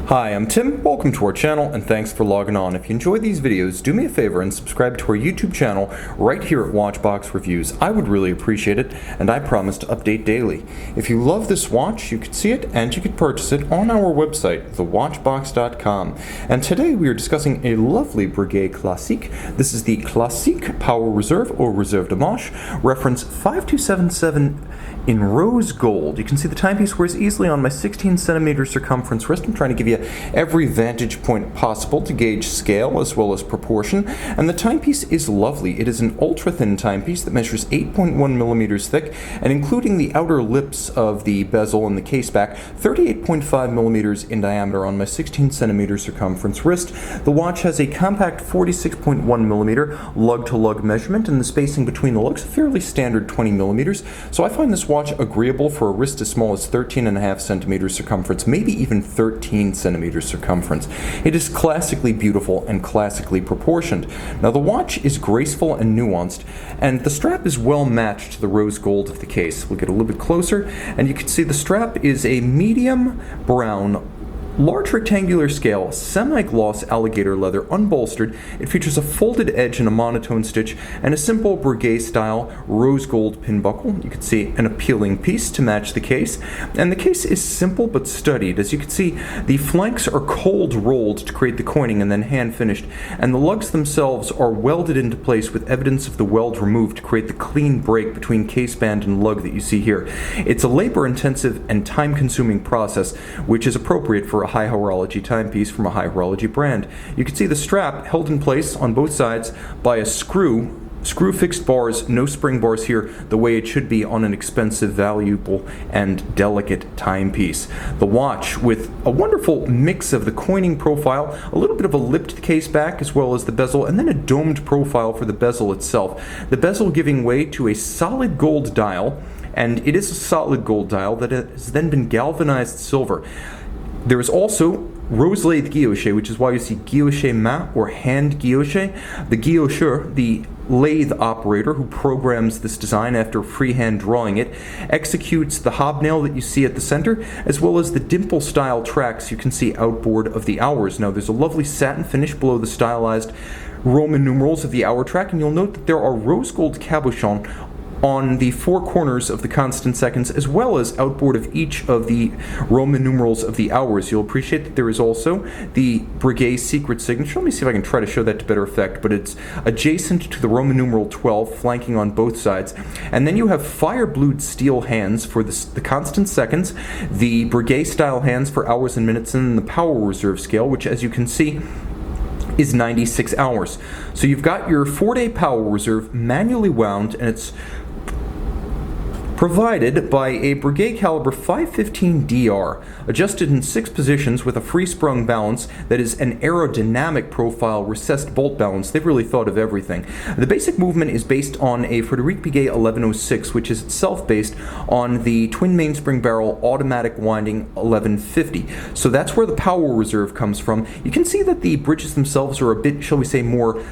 Hi, I'm Tim, welcome to our channel, and thanks for logging on. If you enjoy these videos, do me a favor and subscribe to our YouTube channel right here at Watchbox Reviews. I would really appreciate it, and I promise to update daily. If you love this watch, you can see it and you can purchase it on our website, thewatchbox.com. And today we are discussing a lovely Breguet Classique. This is the Classique Power Reserve, or Reserve de Manche, reference 5277 in rose gold. You can see the timepiece wears easily on my 16 centimeter circumference wrist. I'm trying to give you every vantage point possible to gauge scale as well as proportion. And the timepiece is lovely. It is an ultra thin timepiece that measures 8.1 millimeters thick, and including the outer lips of the bezel and the case back, 38.5 millimeters in diameter on my 16 centimeter circumference wrist. The watch has a compact 46.1 millimeter lug-to-lug measurement, and the spacing between the lugs a fairly standard 20 millimeters. So I find this watch agreeable for a wrist as small as 13.5 centimeters circumference, maybe even 13 centimeters circumference. It is classically beautiful and classically proportioned. Now the watch is graceful and nuanced, and the strap is well matched to the rose gold of the case. We'll get a little bit closer, and you can see the strap is a medium brown, large rectangular scale, semi-gloss alligator leather, unbolstered. It features a folded edge and a monotone stitch, and a simple Breguet style rose gold pin buckle. You can see an appealing piece to match the case, and the case is simple but studied. As you can see, the flanks are cold rolled to create the coining and then hand finished, and the lugs themselves are welded into place with evidence of the weld removed to create the clean break between case band and lug that you see here. It's a labor-intensive and time-consuming process, which is appropriate for a high horology timepiece from a high horology brand. You can see the strap held in place on both sides by a screw fixed bars, no spring bars here, the way it should be on an expensive, valuable, and delicate timepiece. The watch with a wonderful mix of the coining profile, a little bit of a lipped case back as well as the bezel, and then a domed profile for the bezel itself. The bezel giving way to a solid gold dial, and it is a solid gold dial that has then been galvanized silver. There is also rose-lathe guilloche, which is why you see guilloche main or hand guilloche. The guillocheur, the lathe operator who programs this design after freehand drawing it, executes the hobnail that you see at the center, as well as the dimple-style tracks you can see outboard of the hours. Now, there's a lovely satin finish below the stylized Roman numerals of the hour track, and you'll note that there are rose gold cabochons on the four corners of the constant seconds, as well as outboard of each of the Roman numerals of the hours. You'll appreciate that there is also the Breguet secret signature. Let me see if I can try to show that to better effect, but it's adjacent to the Roman numeral 12, flanking on both sides. And then you have fire-blued steel hands for the constant seconds, the Breguet style hands for hours and minutes, and the Power Reserve scale, which, as you can see, is 96 hours. So you've got your 4-day Power Reserve manually wound, and it's provided by a Breguet caliber 515 DR, adjusted in 6 positions with a free-sprung balance that is an aerodynamic profile recessed bolt balance. They've really thought of everything. The basic movement is based on a Frederic Breguet 1106, which is itself based on the twin mainspring barrel automatic winding 1150. So that's where the Power Reserve comes from. You can see that the bridges themselves are a bit, shall we say, more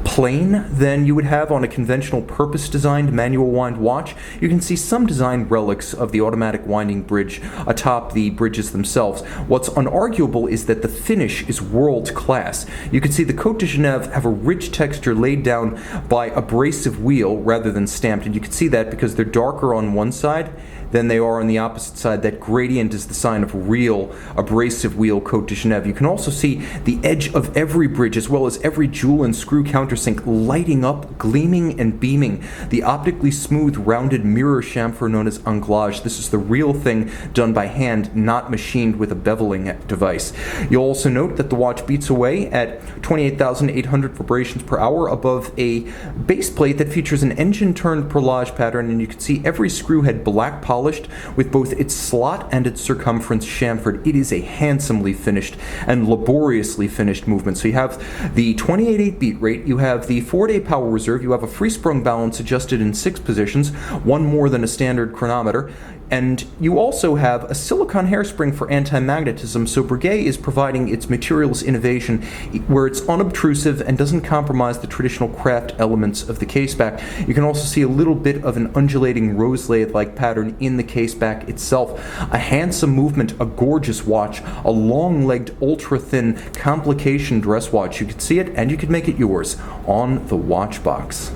plain than you would have on a conventional purpose-designed manual wind watch. You can see some design relics of the automatic winding bridge atop the bridges themselves. What's unarguable is that the finish is world-class. You can see the Côte de Genève have a rich texture laid down by abrasive wheel rather than stamped, and you can see that because they're darker on one side than they are on the opposite side. That gradient is the sign of real abrasive wheel Côte de Genève. You can also see the edge of every bridge as well as every jewel and screw countersink lighting up, gleaming and beaming. The optically smooth rounded mirror chamfer known as anglage. This is the real thing done by hand, not machined with a beveling device. You'll also note that the watch beats away at 28,800 vibrations per hour above a base plate that features an engine-turned perlage pattern, and you can see every screw head black polished with both its slot and its circumference chamfered. It is a handsomely finished and laboriously finished movement. So you have the 28.8 beat rate, you have the 4-day Power Reserve, you have a free sprung balance adjusted in 6 positions, one more than a standard chronometer, And you also have a silicone hairspring for anti-magnetism, so Breguet is providing its materials innovation where it's unobtrusive and doesn't compromise the traditional craft elements of the caseback. You can also see a little bit of an undulating rose lathe-like pattern in the caseback itself. A handsome movement, a gorgeous watch, a long-legged, ultra-thin complication dress watch. You could see it and you could make it yours on the watch box.